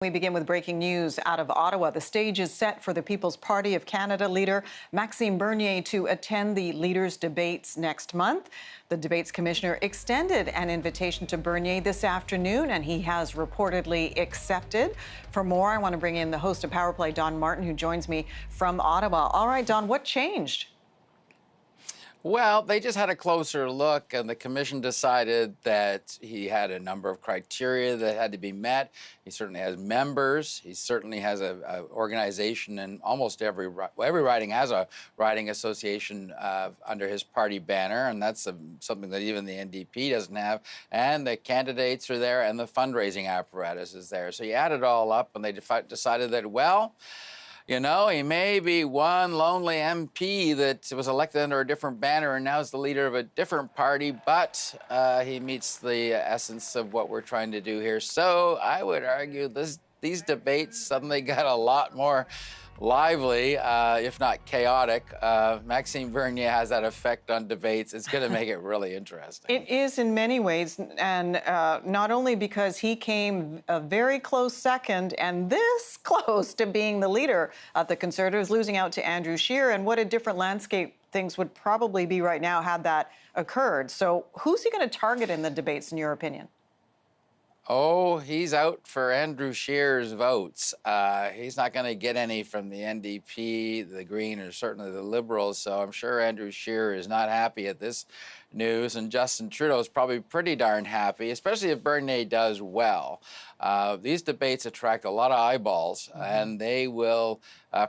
We begin with breaking news out of Ottawa. The stage is set for the People's Party of Canada leader Maxime Bernier to attend the leaders' debates next month. The debates commissioner extended an invitation to Bernier this afternoon, and he has reportedly accepted. For more, I want to bring in the host of Power Play, Don Martin, who joins me from Ottawa. All right, Don, what changed? Well, they just had a closer look, and the commission decided that he had a number of criteria that had to be met. He certainly has members. He certainly has a organization, and almost every riding has a riding association under his party banner, and that's something that even the NDP doesn't have. And the candidates are there, and the fundraising apparatus is there. So you add it all up, and they decided that, well, you know, he may be one lonely MP that was elected under a different banner and now is the leader of a different party, but he meets the essence of what we're trying to do here. So I would argue these debates suddenly got a lot more lively, if not chaotic. Maxime Bernier has that effect on debates. It's going to make it really interesting. It is in many ways, and not only because he came a very close second and this close to being the leader of the Conservatives, losing out to Andrew Scheer, and what a different landscape things would probably be right now had that occurred. So who's he going to target in the debates, in your opinion? Oh, he's out for Andrew Scheer's votes. He's not going to get any from the NDP, the Green, or certainly the Liberals. So I'm sure Andrew Scheer is not happy at this news. And Justin Trudeau is probably pretty darn happy, especially if Bernier does well. These debates attract a lot of eyeballs, and they will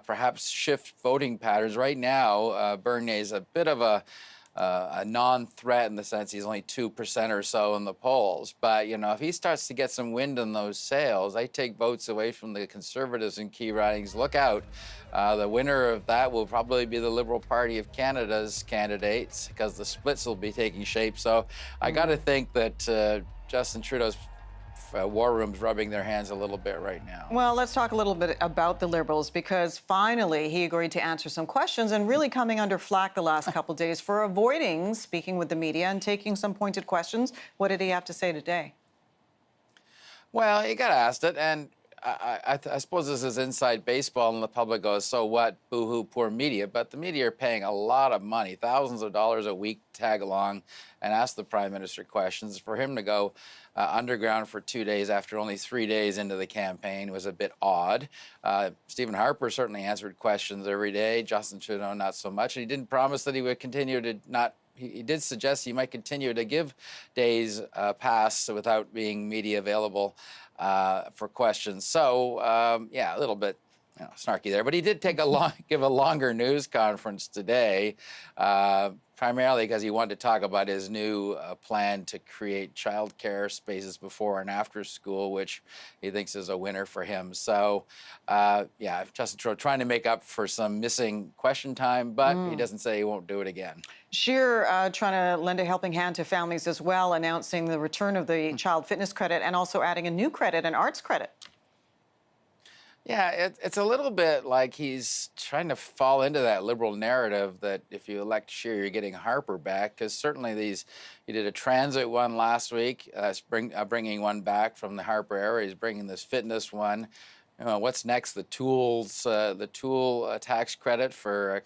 perhaps shift voting patterns. Right now, Bernier is a bit of a non-threat in the sense he's only 2% or so in the polls. But, you know, if he starts to get some wind in those sails, they take votes away from the Conservatives in key ridings. Look out. The winner of that will probably be the Liberal Party of Canada's candidates, because the splits will be taking shape. So I got to think that Justin Trudeau's war room's rubbing their hands a little bit right now. Well, let's talk a little bit about the Liberals, because finally he agreed to answer some questions, and really coming under flack the last couple of days for avoiding speaking with the media and taking some pointed questions. What did he have to say today? Well, he got asked it, and I suppose this is inside baseball, and the public goes, so what, boo-hoo, poor media. But the media are paying a lot of money, thousands of dollars a week, to tag along and ask the Prime Minister questions. For him to go underground for 2 days after only 3 days into the campaign was a bit odd. Stephen Harper certainly answered questions every day. Justin Trudeau, not so much. And he didn't promise that he would continue to not. He did suggest he might continue to give days pass without being media available for questions. So, yeah, a little bit snarky there. But he did give a longer news conference today, primarily because he wanted to talk about his new plan to create childcare spaces before and after school, which he thinks is a winner for him. So, yeah, Justin Trudeau trying to make up for some missing question time, but he doesn't say he won't do it again. Scheer trying to lend a helping hand to families as well, announcing the return of the child fitness credit and also adding a new credit, an arts credit. Yeah, it's a little bit like he's trying to fall into that Liberal narrative that if you elect Scheer, you're getting Harper back, because certainly he did a transit one last week, bringing one back from the Harper era. He's bringing this fitness one. You know, what's next? The tool tax credit for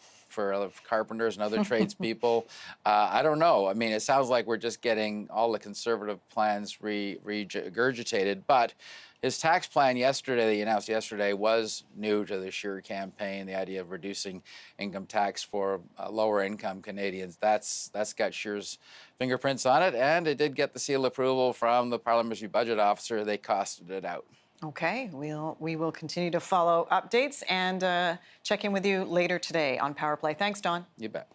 carpenters and other tradespeople. I don't know. I mean, it sounds like we're just getting all the Conservative plans regurgitated, but his tax plan yesterday, that he announced yesterday, was new to the Scheer campaign, the idea of reducing income tax for lower income Canadians. That's got Scheer's fingerprints on it, and it did get the seal approval from the Parliamentary Budget Officer. They costed it out. Okay, we will continue to follow updates and check in with you later today on Power Play. Thanks, Don. You bet.